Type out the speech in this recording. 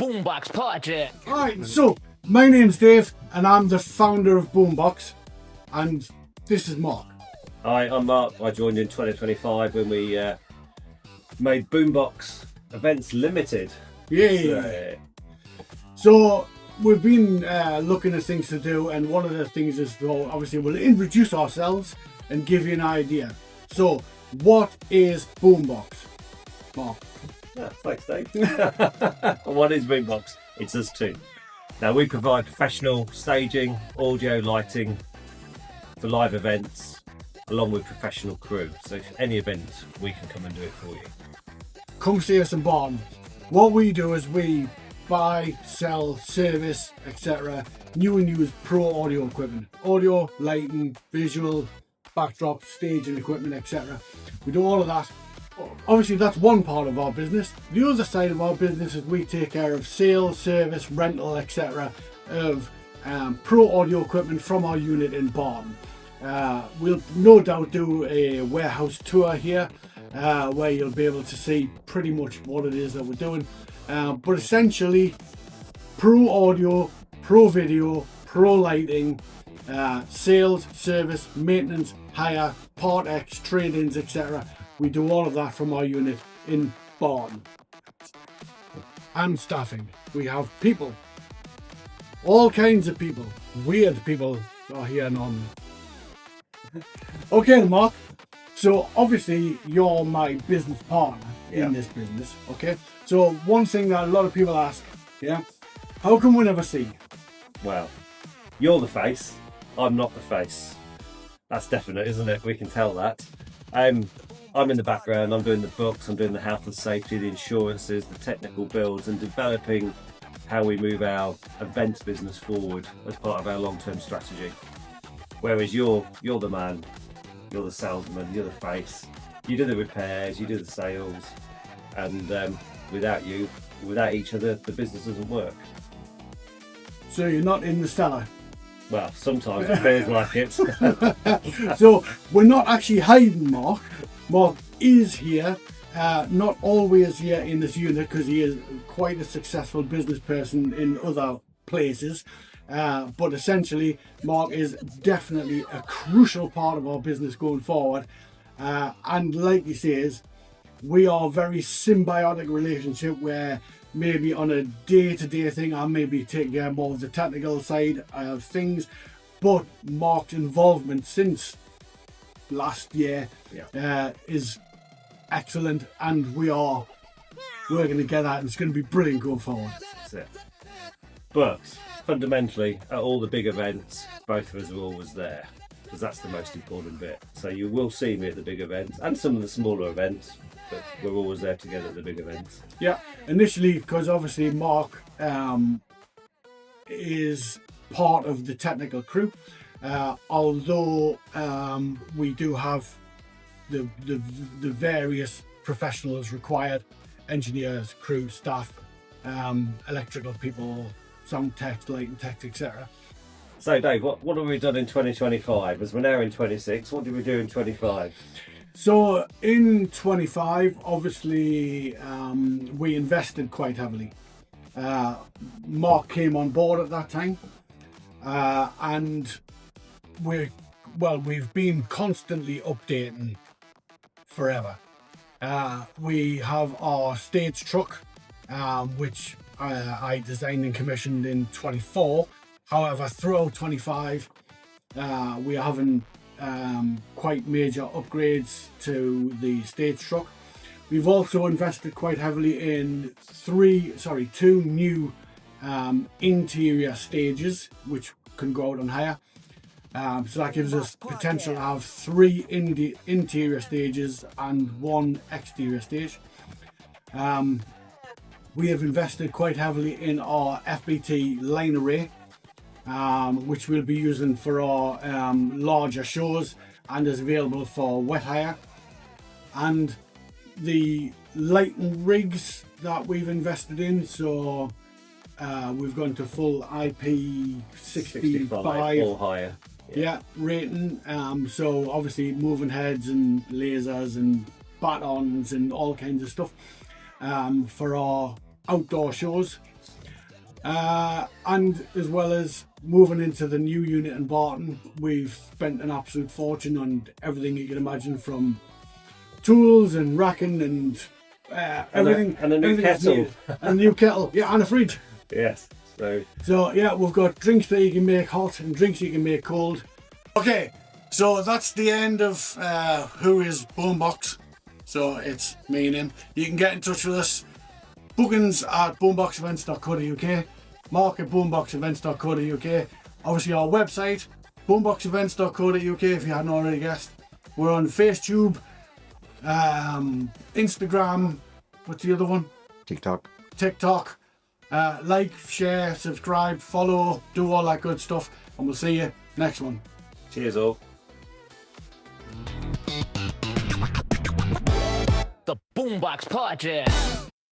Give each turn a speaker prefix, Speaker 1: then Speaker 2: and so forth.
Speaker 1: Boombox Podcast.
Speaker 2: Alright, so my name's Dave and I'm the founder of Boombox, and this is Mark.
Speaker 3: Hi, I'm Mark. I joined in 2025 when we made Boombox Events Limited.
Speaker 2: Yay! So we've been looking at things to do, and one of the things is, though, obviously we'll introduce ourselves and give you an idea. So what is Boombox, Mark?
Speaker 3: Yeah, thanks, Dave. What is Boombox? It's us two. Now, we provide professional staging, audio, lighting for live events, along with professional crew. So if any event, we can come and do it for you.
Speaker 2: Come see us in Barton. What we do is we buy, sell, service, etc. new and used pro audio equipment. Audio, lighting, visual, backdrop, staging equipment, etc. We do all of that. Obviously, that's one part of our business. The other side of our business is we take care of sales, service, rental, etc. of pro audio equipment from our unit in Barton. We'll no doubt do a warehouse tour here where you'll be able to see pretty much what it is that we're doing. But essentially, pro audio, pro video, pro lighting, sales, service, maintenance, hire, part X, trade-ins, etc. We do all of that from our unit in Barton. And staffing. We have people. All kinds of people. Weird people are here normally. Okay, Mark. So obviously you're my business partner in this business. Okay. So one thing that a lot of people ask, how come we never see?
Speaker 3: Well, you're the face. I'm not the face. That's definite, isn't it? We can tell that. I'm in the background. I'm doing the books. I'm doing the health and safety, the insurances, the technical builds, and developing how we move our events business forward as part of our long-term strategy. Whereas you're the man, you're the salesman, you're the face. You do the repairs, you do the sales, and without each other, the business doesn't work.
Speaker 2: So you're not in the cellar.
Speaker 3: Well, sometimes it feels like it.
Speaker 2: So we're not actually hiding Mark. Mark is here, not always here in this unit because he is quite a successful business person in other places. But essentially, Mark is definitely a crucial part of our business going forward. And like he says, we are a very symbiotic relationship where maybe on a day-to-day thing, I maybe take care more of the technical side of things. But Mark's involvement since last year is excellent, and we are working together, and it's going to be brilliant going forward.
Speaker 3: That's it. But fundamentally, at all the big events, both of us are always there, because that's the most important bit. So you will see me at the big events and some of the smaller events, but we're always there together at the big events.
Speaker 2: Yeah, initially, because obviously Mark is part of the technical crew, although we do have the various professionals required: engineers, crew, staff, electrical people, sound techs, lighting techs, etc.
Speaker 3: So Dave, what have we done in 2025? As we're now in 26, what did we do in 25?
Speaker 2: So in 25, obviously, we invested quite heavily. Mark came on board at that time, and we've been constantly updating forever. We have our stage truck, which I designed and commissioned in 24. However, throughout 25, we are having quite major upgrades to the stage truck. We've also invested quite heavily in two new interior stages, which can go out on hire. So that gives us potential to have 3 interior stages and 1 exterior stage. We have invested quite heavily in our FBT line array, which we'll be using for our larger shows and is available for wet hire. And the lighting rigs that we've invested in, so we've gone to full IP65
Speaker 3: or higher.
Speaker 2: rating. So obviously moving heads and lasers and batons and all kinds of stuff for our outdoor shows. And as well as moving into the new unit in Barton, we've spent an absolute fortune on everything you can imagine, from tools and racking and everything.
Speaker 3: And a new kettle.
Speaker 2: And a new kettle, yeah, and a fridge.
Speaker 3: Yes.
Speaker 2: So yeah, we've got drinks that you can make hot and drinks you can make cold. Okay, so that's the end of Who is Boombox. So it's me and him. You can get in touch with us. Bookings at boomboxevents.co.uk. Mark at boomboxevents.co.uk. Obviously our website, boomboxevents.co.uk, if you hadn't already guessed. We're on FaceTube, Instagram, what's the other one?
Speaker 1: TikTok.
Speaker 2: Like, share, subscribe, follow, do all that good stuff, and we'll see you next one.
Speaker 3: Cheers all.
Speaker 4: The Boombox Podcast.